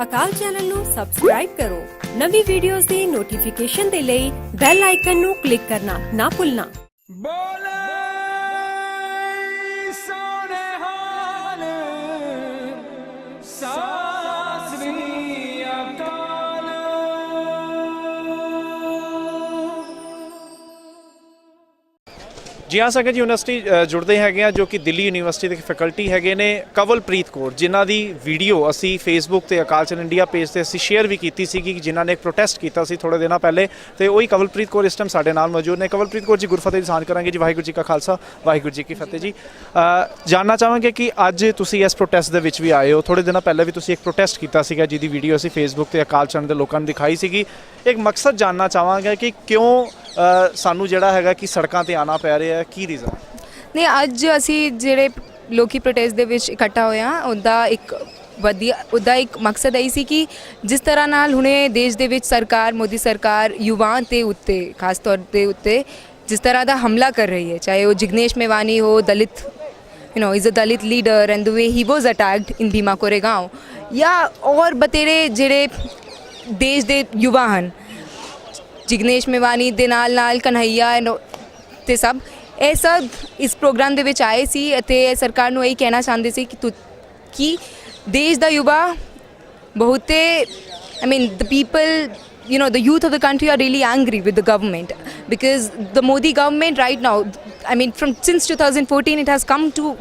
ਅਕਾਲ channel ਨੂੰ subscribe ਕਰੋ। ਨਵੀਂ ਵੀਡੀਓਜ਼ ਦੀ ਨੋਟੀਫਿਕੇਸ਼ਨ ਦੇ ਲਈ ਬੈਲ ਆਈਕਨ ਨੂੰ ਕਲਿੱਕ ਕਰਨਾ ਨਾ ਭੁੱਲਣਾ। ਬੋਲੇ ਸੋਨੇ ਹਾਲ ਸਤਿ ਸ੍ਰੀ ਅਕਾਲ। ਜੀ ਹਾਂ ਸੰਗਤ ਯੂਨੀਵਰਸਿਟੀ ਜੁੜਦੇ ਹੈਗੇ ਆ ਜੋ ਕਿ ਦਿੱਲੀ ਯੂਨੀਵਰਸਿਟੀ ਦੇ ਫੈਕਲਟੀ ਹੈਗੇ ਨੇ ਕਵਲਪ੍ਰੀਤ ਕੌਰ, ਜਿਨ੍ਹਾਂ ਦੀ ਵੀਡੀਓ ਅਸੀਂ ਫੇਸਬੁੱਕ ਤੇ ਅਕਾਲ ਚੈਨਲ ਇੰਡੀਆ ਪੇਜ ਤੇ ਅਸੀਂ ਸ਼ੇਅਰ ਵੀ ਕੀਤੀ ਸੀ ਕਿ ਜਿਨ੍ਹਾਂ ਨੇ ਇੱਕ ਪ੍ਰੋਟੈਸਟ ਕੀਤਾ ਸੀ ਥੋੜੇ ਦਿਨਾਂ ਪਹਿਲੇ, ਤੇ ਉਹੀ ਕਵਲਪ੍ਰੀਤ ਕੌਰ ਇਸ ਟਾਈਮ ਸਾਡੇ ਨਾਲ ਮੌਜੂਦ ਨੇ। ਕਵਲਪ੍ਰੀਤ ਕੌਰ ਜੀ, ਗੁਰਫਤਿਹ ਦੀ ਸਾਂਝ ਕਰਾਂਗੇ ਜੀ। ਵਾਹਿਗੁਰੂ ਜੀ ਕਾ ਖਾਲਸਾ, ਵਾਹਿਗੁਰੂ ਜੀ ਕੀ ਫਤਿਹ ਜੀ। ਜਾਣਨਾ ਚਾਹਾਂਗੇ ਕਿ ਅੱਜ ਤੁਸੀਂ ਇਸ ਪ੍ਰੋਟੈਸਟ ਦੇ ਵਿੱਚ ਵੀ ਆਏ ਹੋ। ਥੋੜੇ ਦਿਨਾਂ ਪਹਿਲੇ ਵੀ ਤੁਸੀਂ ਇੱਕ ਪ੍ਰੋਟੈਸਟ ਕੀਤਾ ਸੀਗਾ ਜਿਹਦੀ ਵੀਡੀਓ ਅਸੀਂ ਫੇਸਬੁੱਕ ਤੇ ਅਕਾਲ ਚੈਨਲ ਦੇ ਲੋਕਾਂ ਨੂੰ ਦਿਖਾਈ ਸੀਗੀ। ਇੱਕ ਮਕਸਦ ਜਾਣਨਾ ਚਾਹਾਂਗੇ ਕਿ ਕਿਉਂ ਸਾਨੂੰ ਜਿਹੜਾ ਹੈਗਾ ਕਿ ਸੜਕਾਂ ਤੇ ਆਉਣਾ ਪੈ ਰਿਹਾ ਹੈ, ਕੀ ਰੀਜ਼ਨ? ਨਹੀਂ, ਅੱਜ ਅਸੀਂ ਜਿਹੜੇ ਲੋਕੀ ਪ੍ਰੋਟੈਸਟ ਦੇ ਵਿੱਚ ਇਕੱਠਾ ਹੋਏ ਹਾਂ ਉਹਦਾ ਇੱਕ ਮਕਸਦ ਇਹ ਸੀ ਕਿ ਜਿਸ ਤਰ੍ਹਾਂ ਨਾਲ ਹੁਣੇ ਦੇਸ਼ ਦੇ ਵਿੱਚ ਸਰਕਾਰ, ਮੋਦੀ ਸਰਕਾਰ ਯੁਵਾਵਾਂ ਦੇ ਉੱਤੇ ਖਾਸ ਤੌਰ ਦੇ ਉੱਤੇ ਜਿਸ ਤਰ੍ਹਾਂ ਦਾ ਹਮਲਾ ਕਰ ਰਹੀ ਹੈ, ਚਾਹੇ ਉਹ ਜਿਗਨੇਸ਼ ਮੇਵਾਨੀ ਹੋ, ਦਲਿਤ is a Dalit leader and the way he was attacked in Bhima Koregaon, ਜਾਂ ਔਰ ਬਤੇਰੇ ਜਿਹੜੇ ਦੇਸ਼ ਦੇ ਯੁਵਾ ਹਨ, ਜਿਗਨੇਸ਼ ਮੇਵਾਨੀ ਦੇ ਨਾਲ ਕਨਹਈਆ ਤੇ ਸਭ ਇਹ ਸਭ ਇਸ ਪ੍ਰੋਗਰਾਮ ਦੇ ਵਿੱਚ ਆਏ ਸੀ ਅਤੇ ਸਰਕਾਰ ਨੂੰ ਇਹ ਕਹਿਣਾ ਚਾਹੁੰਦੇ ਸੀ ਕਿ ਦੇਸ਼ ਦਾ ਯੁਵਾ ਬਹੁਤੇ the people, the youth of the country are really angry with the government because the Modi government right now, since 2014 it has come to,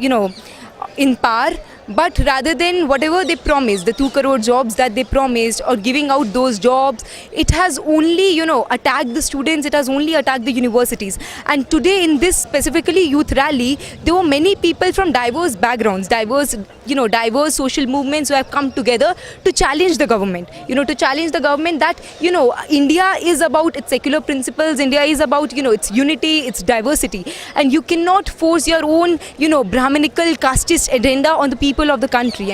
in power, but rather than whatever they promised, the 2 crore jobs that they promised or giving out those jobs, it has only attacked the students, it has only attacked the universities. And today in this specifically youth rally, there were many people from diverse backgrounds, diverse social movements who have come together to challenge the government, that India is about its secular principles, India is about its unity, its diversity, and you cannot force your own Brahminical casteist agenda on the people of the country.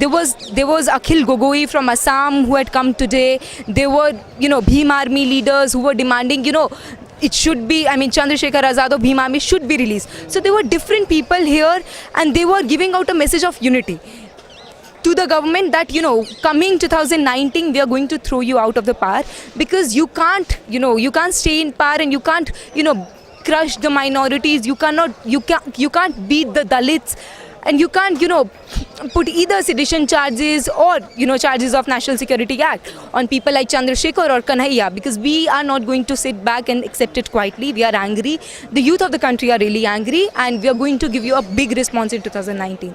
There was Akhil Gogoi from Assam who had come today. There were Bhim Army leaders who were demanding it should be, Chandrasekhar Azad of Bhim Army should be released. So there were different people here and they were giving out a message of unity to the government that coming 2019 we are going to throw you out of the power because you can't stay in power and you can't crush the minorities, you can't beat the Dalits, and you can't put either sedition charges or charges of National Security Act on people like Chandrasekhar or Kanhaiya, because we are not going to sit back and accept it quietly. We are angry, the youth of the country are really angry, and we are going to give you a big response in 2019.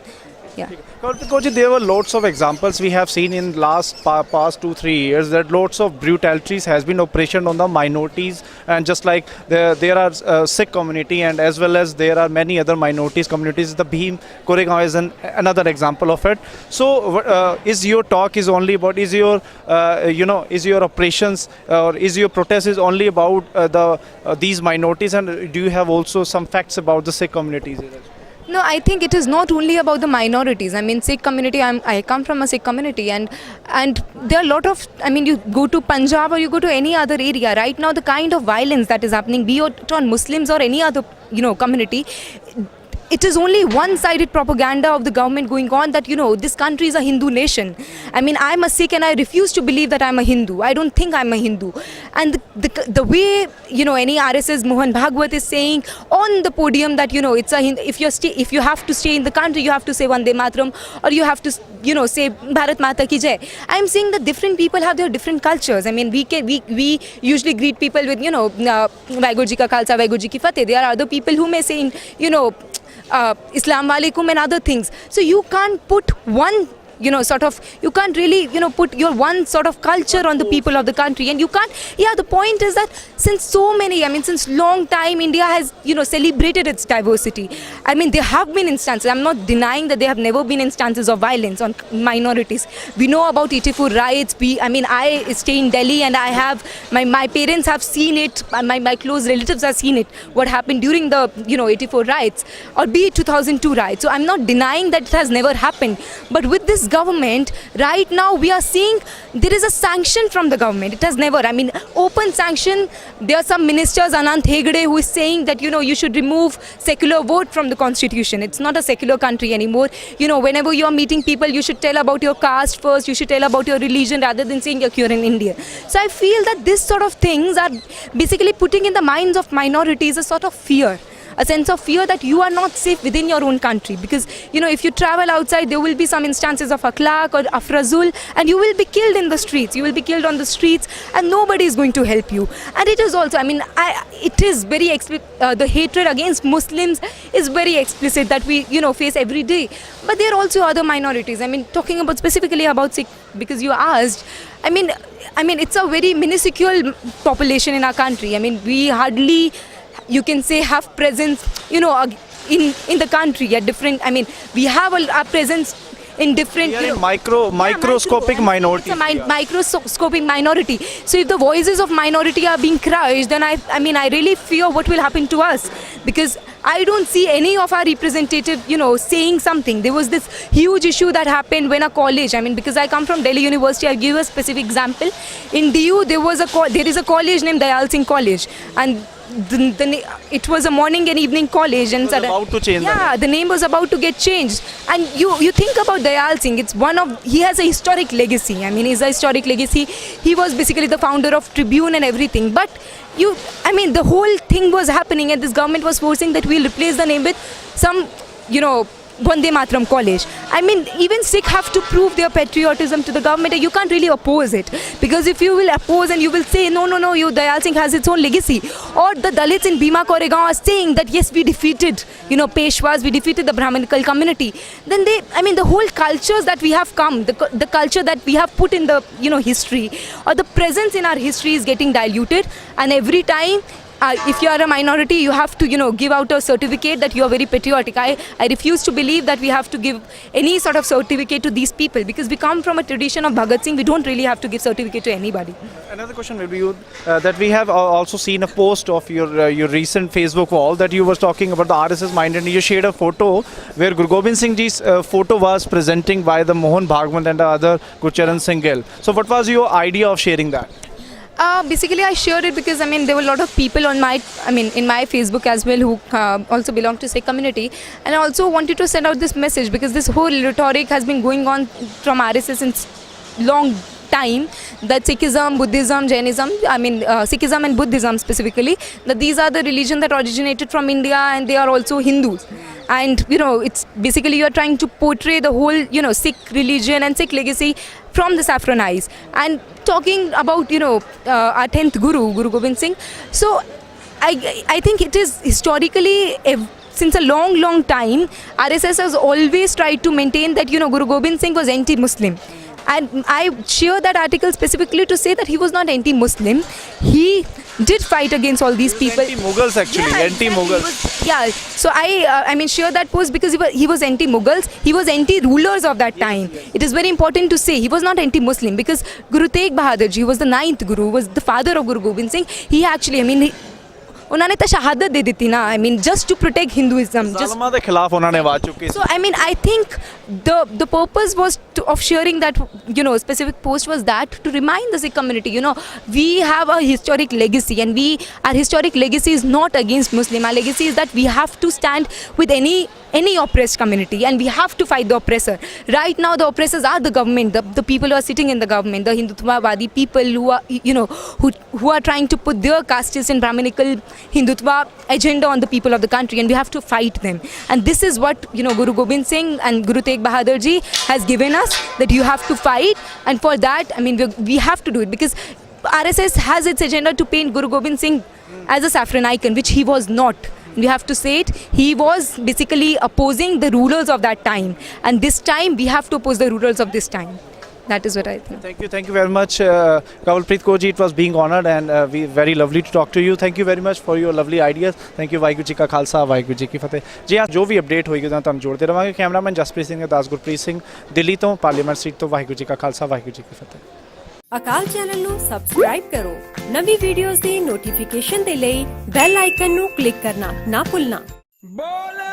Yeah. Because there were lots of examples we have seen in past 2-3 years that lots of brutalities has been oppression on the minorities, and just like there are Sikh community and as well as there are many other minorities communities. The Bhim Koregaon is another example of it. So is your talk is only about is your operations or is your protest is only about these minorities, and do you have also some facts about the Sikh communities? No, I think it is not only about the minorities. Sikh community, I come from a Sikh community, and there are a lot of, you go to Punjab or you go to any other area, right now the kind of violence that is happening, be it on Muslims or any other, community, it is only one-sided propaganda of the government going on that, this country is a Hindu nation. I'm a Sikh and I refuse to believe that I'm a Hindu. I don't think I'm a Hindu. And the way, any RSS Mohan Bhagwat is saying on the podium that, it's a if you have to stay in the country, you have to say Vande Mataram, or you have to, say Bharat Mata Ki Jai. I'm saying that different people have their different cultures. We usually greet people with, Vaiguru Ji Ka Khalsa, Vaiguru Ji Ki Fateh. There are other people who may say, Islam Walaikum and other things. So you can't put one you can't really put your one sort of culture on the people of the country, and you can't. The point is that since since long time India has celebrated its diversity. There have been instances, I'm not denying that there have never been instances of violence on minorities. We know about 84 riots. I stay in Delhi and I have my parents have seen it, my close relatives have seen it, what happened during the 84 riots or be it 2002 riots. So I'm not denying that it has never happened, but with this government, right now we are seeing there is a sanction from the government. It has never, I mean, open sanction. There are some ministers, Anant Hegde, who is saying that, you know, you should remove secular vote from the constitution. It's not a secular country anymore. You know, whenever you are meeting people, you should tell about your caste first, you should tell about your religion rather than saying you're in India. So I feel that this sort of things are basically putting in the minds of minorities a sort of fear. A sense of fear that you are not safe within your own country, because, you know, if you travel outside, there will be some instances of akhlaq or afrazul, and you will be killed in the streets. You will be killed on the streets, and nobody is going to help you. And it is also, I mean, it is very the hatred against Muslims is very explicit that we, you know, face every day. But there are also other minorities. I mean, talking about specifically about Sikh, because you asked. I mean, it's a very minuscule population in our country. I mean, we hardly, you can say, have presence, you know, in the country at different, I mean, we have a presence in different, We are in microscopic minority. It's a microscopic minority. So if the voices of minority are being crushed, then I mean, I really fear what will happen to us, because I don't see any of our representative, you know, saying something. There was this huge issue that happened when a college, I mean, because I come from Delhi University, I'll give a specific example. In DU, there is a college named Dayal Singh College, and it was a morning and evening college, and about to change. The name was about to get changed. And you think about Dayal Singh, he has a historic legacy. I mean, he's a historic legacy. He was basically the founder of Tribune and everything. But the whole thing was happening, and this government was forcing that we'll replace the name with some, you know, Vande Mataram college. I mean, even Sikh have to prove their patriotism to the government, and you can't really oppose it. Because if you will oppose and you will say, no, Dayal Singh has its own legacy. Or the Dalits in Bhima Koregaon are saying that, yes, we defeated, you know, Peshwas, we defeated the Brahminical community. Then the whole cultures that we have come, the culture that we have put in the, you know, history, or the presence in our history is getting diluted. And every time, if you are a minority, you have to, you know, give out a certificate that you are very patriotic. I refuse to believe that we have to give any sort of certificate to these people, because we come from a tradition of Bhagat Singh. We don't really have to give certificate to anybody. Another question will be that we have also seen a post of your recent Facebook wall that you were talking about the RSS mind, and you shared a photo where Guru Gobind Singh Ji's photo was presenting by the Mohan Bhagwan and the other Gurcharan Singh Gill. So what was your idea of sharing that? Basically, I shared it because, I mean, there were a lot of people in my Facebook as well who also belong to Sikh community, and I also wanted to send out this message, because this whole rhetoric has been going on from RSS since long time, that Sikhism, Buddhism, Jainism, Sikhism and Buddhism specifically, that these are the religion that originated from India, and they are also Hindus. And, you know, it's basically you are trying to portray the whole, you know, Sikh religion and Sikh legacy from the saffron eyes. And talking about, you know, our 10th Guru Gobind Singh. So I think it is historically, since a long time, RSS has always tried to maintain that, you know, Guru Gobind Singh was anti-Muslim. And I share that article specifically to say that he was not anti-Muslim. He did fight against all these people. Anti-Mughals, actually. Yeah, anti-Mughals. Yeah. So I share that post because he was anti-Mughals. He was anti-rulers of that time. Yes. It is very important to say he was not anti-Muslim, because Guru Tegh Bahadur Ji was the 9th Guru, was the father of Guru Gobind Singh. He actually, उन्होंने तो शहादत दे दी थी ना, I mean, just to protect Hinduism. Zaalima के खिलाफ उन्होंने आवाज़ चुकी. So I think the purpose was of sharing that, you know, specific post was that to remind the Sikh community, you know, we have a historic legacy, and our historic legacy is not against Muslim. Our legacy is that we have to stand with any oppressed community, and we have to fight the oppressor. Right now, the oppressors are the government, the people who are sitting in the government, the Hindutvavadi people who are, you know, who are trying to put their casteist and Brahminical Hindutva agenda on the people of the country, and we have to fight them. And this is what, you know, Guru Gobind Singh and Guru Tegh Bahadur Ji has given us, that you have to fight. And for that, I mean, we have to do it, because RSS has its agenda to paint Guru Gobind Singh as a saffron icon, which he was not. We have to say it. He was basically opposing the rulers of that time, and this time we have to oppose the rulers of this time. That is what I think. Thank you very much, Kawalpreet Kaur ji. It was being honored, and very lovely to talk to you. Thank you very much for your lovely ideas. Thank you. Waheguru ji का खालसा, वाहिगुरू जी की फतेह. जी हाँ, जो भी update होगी तो हम जोड़ते रहेंगे. कैमरामैन जसप्रीत सिंह दास गुरप्रीत सिंह दिल्ली तो पार्लियामेंट सीट तो वाहिगुरू जी का खालसा, वाहिगुरू जी की फतेह. ਅਕਾਲ ਚੈਨਲ ਨੂੰ ਸਬਸਕ੍ਰਾਈਬ ਕਰੋ, ਨਵੀਂ ਵੀਡੀਓਜ਼ ਦੀ ਨੋਟੀਫਿਕੇਸ਼ਨ ਦੇ ਲਈ ਬੈਲ ਆਈਕਨ ਨੂੰ ਕਲਿੱਕ ਕਰਨਾ ਨਾ ਭੁੱਲਣਾ. बोले